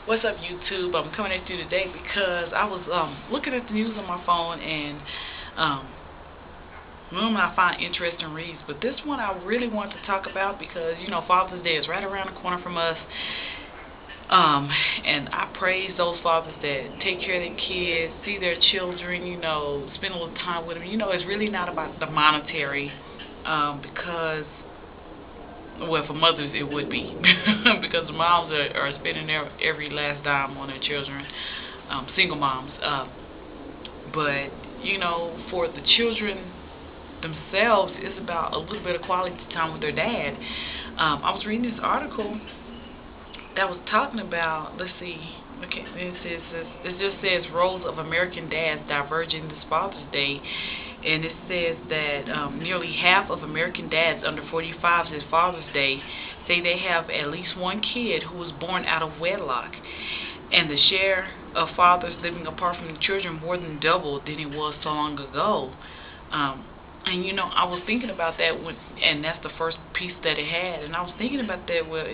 What's up, YouTube? I'm coming at you today because I was looking at the news on my phone, and um, normally I find interesting reads, but this one I really want to talk about because Father's Day is right around the corner from us. And I praise those fathers that take care of their kids, see their children, spend a little time with them. It's really not about the monetary, because well, for mothers it would be because the moms are spending their every last dime on their children, single moms. But for the children themselves, it's about a little bit of quality time with their dad. I was reading this article that was talking about. Let's see. Okay, it just says roles of American dads diverging this Father's Day, and it says that nearly half of American dads under 45 this Father's Day say they have at least one kid who was born out of wedlock, and the share of fathers living apart from the children more than doubled than it was so long ago. And I was thinking about that and that's the first piece that it had, and I was thinking about that. Well,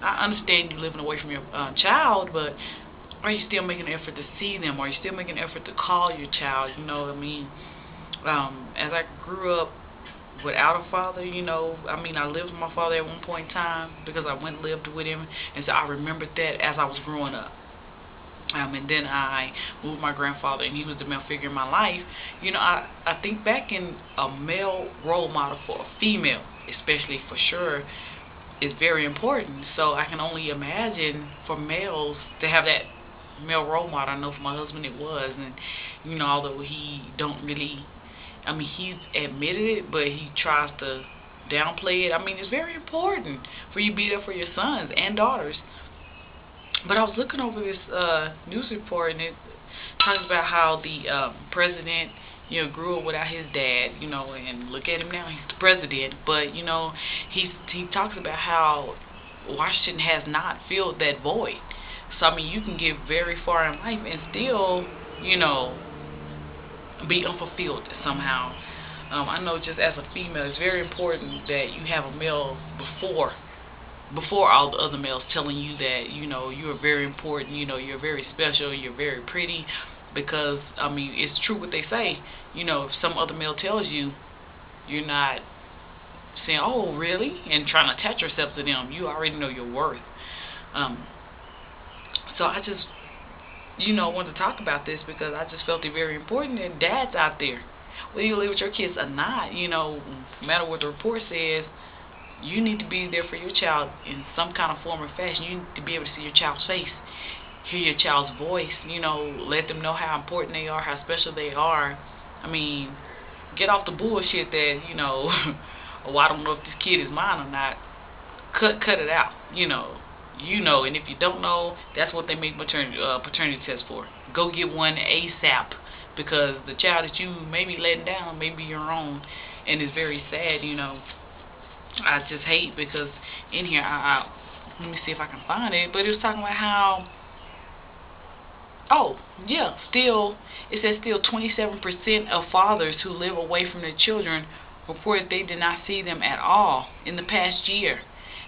I understand you living away from your child, but are you still making an effort to see them? Are you still making an effort to call your child? You know what I mean? As I grew up without a father, I lived with my father at one point in time because I went and lived with him, and so I remembered that as I was growing up. And then I moved with my grandfather, and he was the male figure in my life. I think back in a male role model for a female, especially for sure, is very important. So I can only imagine for males to have that male role model. I know for my husband it was, and although he don't really, he's admitted it, but he tries to downplay it. It's very important for you to be there for your sons and daughters. But I was looking over this news report, and it talks about how the president, grew up without his dad, and look at him now, he's the president. But he talks about how Washington has not filled that void. So you can get very far in life and still, be unfulfilled somehow. I know just as a female, it's very important that you have a male before all the other males telling you that you're very important, you're very special, you're very pretty, because it's true what they say. If some other male tells you, you're not saying, oh really, and trying to attach yourself to them. You already know your worth. So I just wanted to talk about this because I just felt it very important that dads out there, whether you live with your kids or not, no matter what the report says, you need to be there for your child in some kind of form or fashion. You need to be able to see your child's face, hear your child's voice, let them know how important they are, how special they are. Get off the bullshit that, oh, I don't know if this kid is mine or not. Cut it out, and if you don't know, that's what they make paternity tests for. Go get one ASAP, because the child that you may be letting down may be your own, and it's very sad, I just hate because in here, let me see if I can find it, but it was talking about how, it says still 27% of fathers who live away from their children reported they did not see them at all in the past year,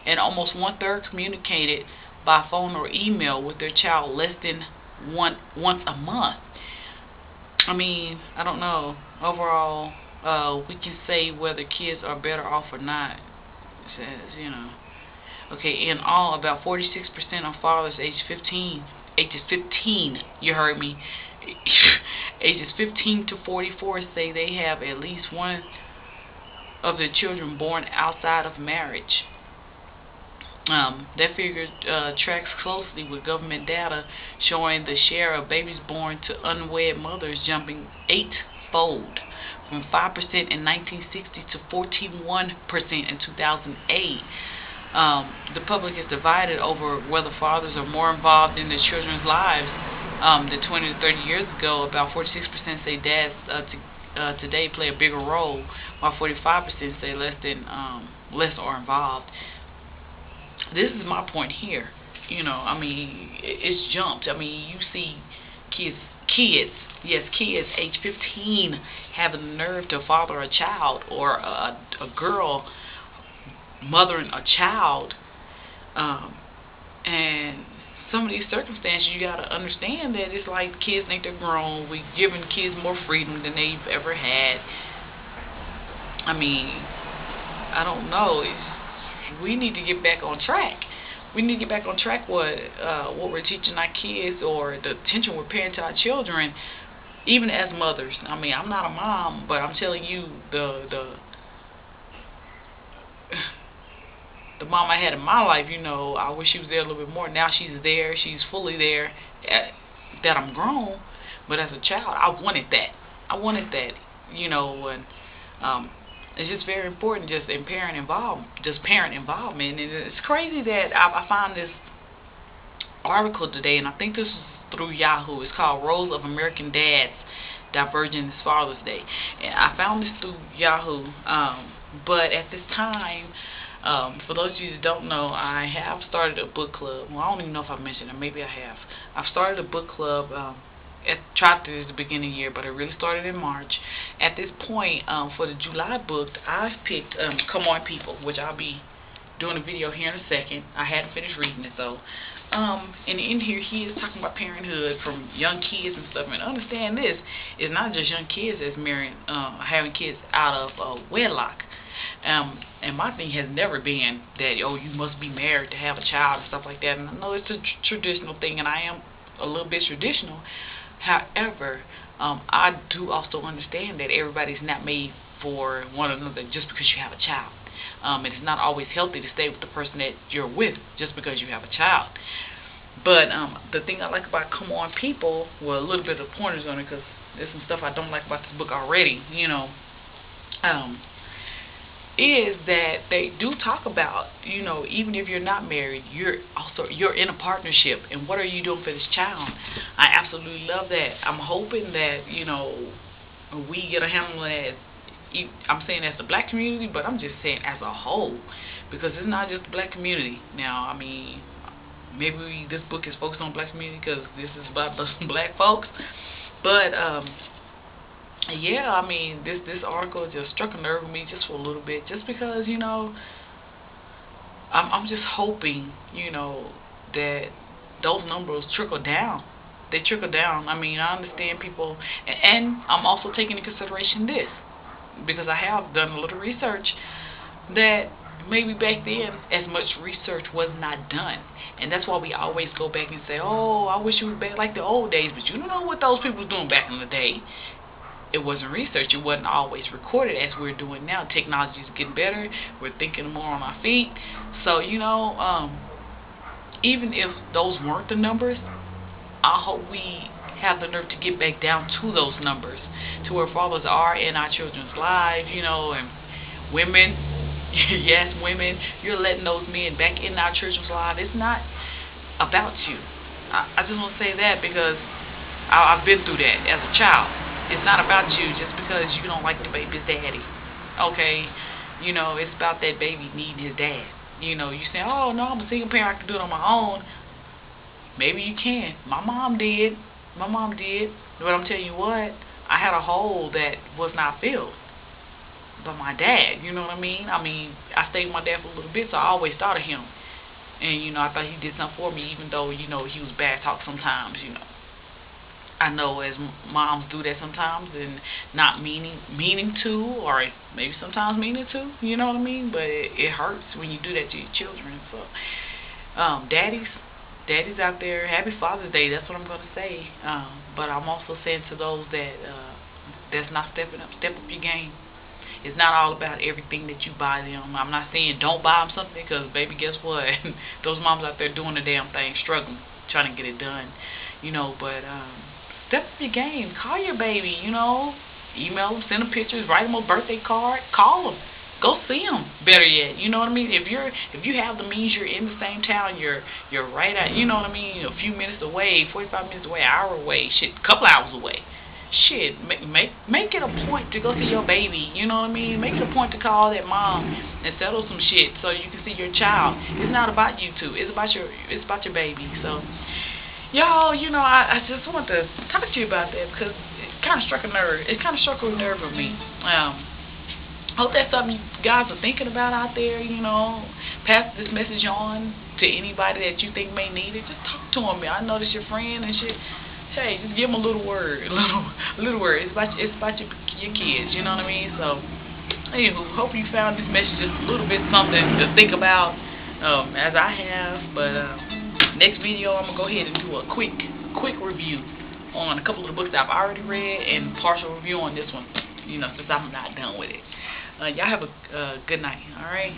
and almost one-third communicated by phone or email with their child less than once a month. I don't know. Overall, we can say whether kids are better off or not. It says, Okay, in all, about 46% of fathers ages 15, you heard me, ages 15 to 44 say they have at least one of their children born outside of marriage. That figure tracks closely with government data showing the share of babies born to unwed mothers jumping eightfold, from 5% in 1960 to 41% in 2008. The public is divided over whether fathers are more involved in their children's lives than 20 to 30 years ago. About 46% say dads today play a bigger role, while 45% say less are involved. This is my point here. It's jumped. You see kids, age 15 having the nerve to father a child, or a girl mothering a child, and some of these circumstances, you got to understand that it's like kids think they're grown. We're giving kids more freedom than they've ever had. I mean, I don't know. We need to get back on track. We need to get back on track with what we're teaching our kids, or the attention we're paying to our children, even as mothers. I mean, I'm not a mom, but I'm telling you, the mom I had in my life, I wish she was there a little bit more. Now she's there. She's fully there. That I'm grown, but as a child, I wanted that. And it's just very important, just in parent involvement. And it's crazy that I found this article today, and I think this is through Yahoo. It's called "Roles of American Dads Diverging This Father's Day," and I found this through Yahoo. But at this time, for those of you that don't know, I have started a book club. Well, I don't even know if I mentioned it. Maybe I have. I've started a book club. Tried to at the beginning of the year, but it really started in March. At this point, for the July book, I've picked Come On People, which I'll be doing a video here in a second. I hadn't finished reading it, though. And in here, he is talking about parenthood from young kids and stuff. And understand this, it's not just young kids that's marrying, having kids out of wedlock. And my thing has never been that, you must be married to have a child and stuff like that. And I know it's a traditional thing, and I am a little bit traditional. However, I do also understand that everybody's not made for one another just because you have a child. And it's not always healthy to stay with the person that you're with just because you have a child. But the thing I like about Come On People, well, a little bit of pointers on it, because there's some stuff I don't like about this book already, is that they do talk about, even if you're not married, you're in a partnership, and what are you doing for this child? I absolutely love that. I'm hoping that, we get a handle on that. I'm saying as the black community, but I'm just saying as a whole, because it's not just the black community. Now, I mean, maybe this book is focused on black community because this is about the black folks, but yeah, I mean, this article just struck a nerve with me just for a little bit, just because, I'm just hoping, that those numbers trickle down. They trickle down. I mean, I understand people, and I'm also taking into consideration this, because I have done a little research, that maybe back then as much research was not done. And that's why we always go back and say, oh, I wish it was back like the old days, but you don't know what those people were doing back in the day. It wasn't research. It wasn't always recorded as we're doing now. Technology is getting better. We're thinking more on our feet. So, even if those weren't the numbers, I hope we have the nerve to get back down to those numbers, to where fathers are in our children's lives, and women, yes, women, you're letting those men back in our children's lives. It's not about you. I just want to say that because I've been through that as a child. It's not about you just because you don't like the baby's daddy. Okay? It's about that baby needing his dad. You say, oh, no, I'm a single parent. I can do it on my own. Maybe you can. My mom did. But I'm telling you what, I had a hole that was not filled by my dad. You know what I mean? I stayed with my dad for a little bit, so I always thought of him. And, I thought he did something for me, even though, he was bad talk sometimes, I know as moms do that sometimes, and not meaning to, or maybe sometimes meaning to, you know what I mean? But it hurts when you do that to your children. So, daddies out there, happy Father's Day. That's what I'm going to say. But I'm also saying to those that's not stepping up, step up your game. It's not all about everything that you buy them. I'm not saying don't buy them something, because, baby, guess what? Those moms out there doing the damn thing, struggling, trying to get it done, but step up your game. Call your baby, email them, send them pictures, write them a birthday card, call them, go see them. Better yet, you know what I mean? If you have the means, you're in the same town, you're right at, you know what I mean, a few minutes away, 45 minutes away, an hour away, couple hours away. Make it a point to go see your baby, you know what I mean? Make it a point to call that mom and settle some shit so you can see your child. It's not about you two. It's about your baby. So, y'all, I just want to talk to you about that because it kind of struck a nerve. It kind of struck a nerve with me. Hope that's something you guys are thinking about out there. Pass this message on to anybody that you think may need it. Just talk to them. I know that's your friend and shit. Hey, just give them a little word, a little word. It's about your kids. You know what I mean? So, anywho, hope you found this message just a little bit something to think about, as I have. But next video, I'm gonna go ahead and do a quick review on a couple of the books I've already read and partial review on this one. Since I'm not done with it. Y'all have a good night. All right.